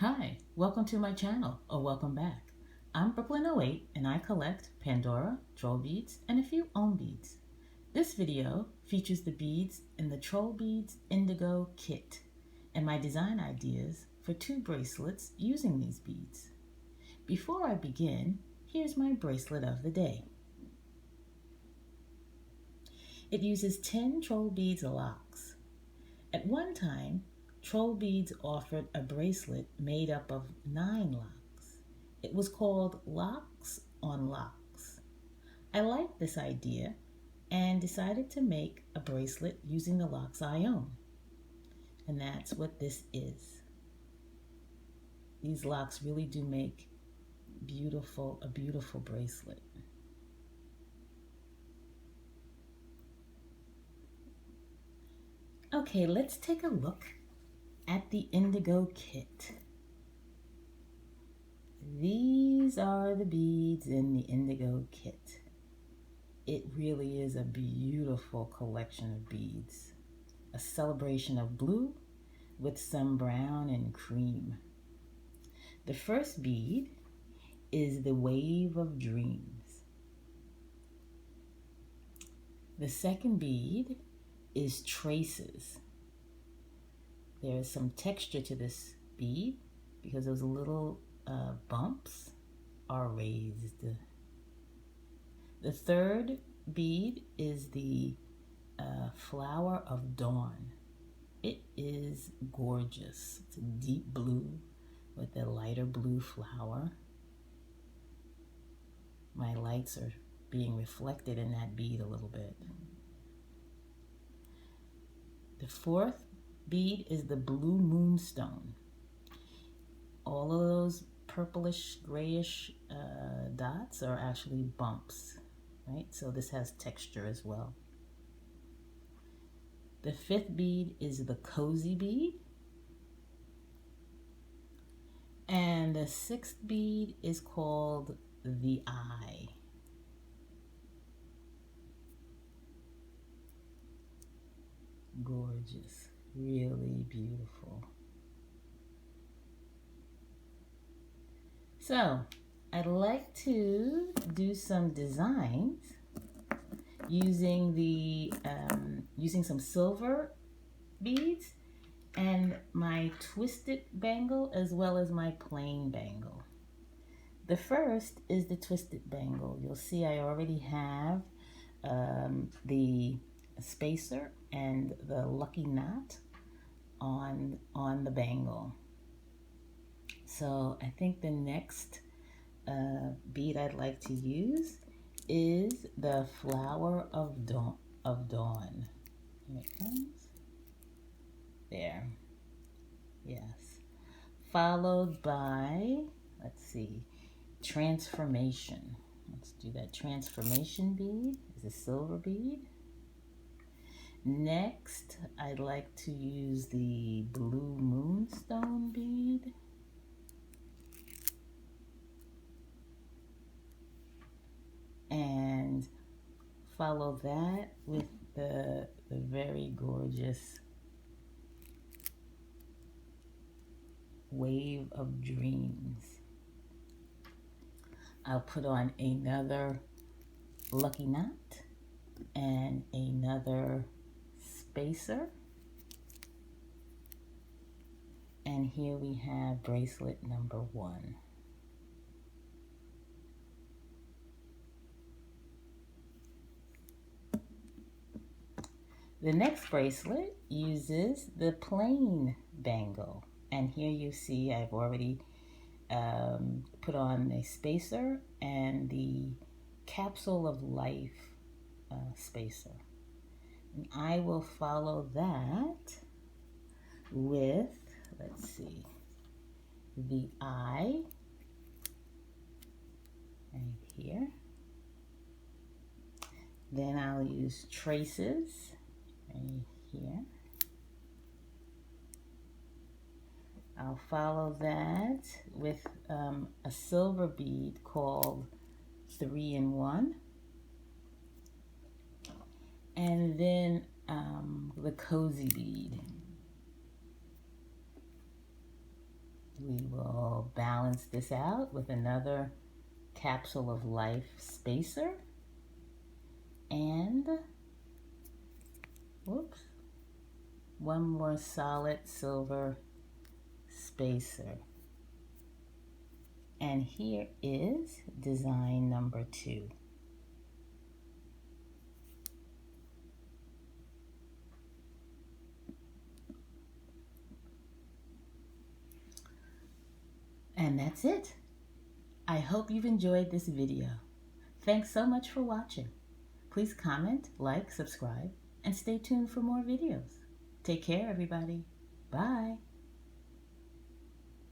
Hi, welcome to my channel, or welcome back. I'm Brooklyn08 and I collect Pandora, troll beads, and a few ohm beads. This video features the beads in the Trollbeads Indigo Kit and my design ideas for 2 bracelets using these beads. Before I begin, here's my bracelet of the day. It uses 10 troll beads locks. At one time, Trollbeads offered a bracelet made up of 9 locks. It was called Locks on Locks. I liked this idea and decided to make a bracelet using the locks I own. And that's what this is. These locks really do make a beautiful bracelet. Okay, let's take a look at the Indigo Kit. These are the beads in the Indigo Kit. It really is a beautiful collection of beads. A celebration of blue with some brown and cream. The first bead is the Wave of Dreams. The second bead is Traces. There's some texture to this bead because those little bumps are raised. The third bead is the Flower of Dawn. It is gorgeous. It's a deep blue with a lighter blue flower. My lights are being reflected in that bead a little bit. The fourth bead is the Blue Moonstone. All of those purplish grayish dots are actually bumps, right? So this has texture as well. The fifth bead is the Cozy bead. And the sixth bead is called the Eye. Gorgeous, really beautiful. So, I'd like to do some designs using some silver beads and my twisted bangle as well as my plain bangle. The first is the twisted bangle. You'll see I already have the spacer and the lucky knot on the bangle. So I think the next bead I'd like to use is the Flower of Dawn. Here it comes. There. Yes. Followed by, let's see, Transformation. Let's do that. Transformation bead is a silver bead. Next, I'd like to use the Blue Moonstone bead. And follow that with the very gorgeous Wave of Dreams. I'll put on another lucky knot and another spacer. And here we have bracelet number 1. The next bracelet uses the plain bangle. And here you see I've already put on a spacer and the Capsule of Life spacer. And I will follow that with, let's see, the Eye right here. Then I'll use Traces right here. I'll follow that with a silver bead called 3-in-1. And then the Cozy bead. We will balance this out with another Capsule of Life Spacer and, whoops, one more solid silver spacer. And here is design number 2. And that's it. I hope you've enjoyed this video. Thanks so much for watching. Please comment, like, subscribe, and stay tuned for more videos. Take care, everybody. Bye.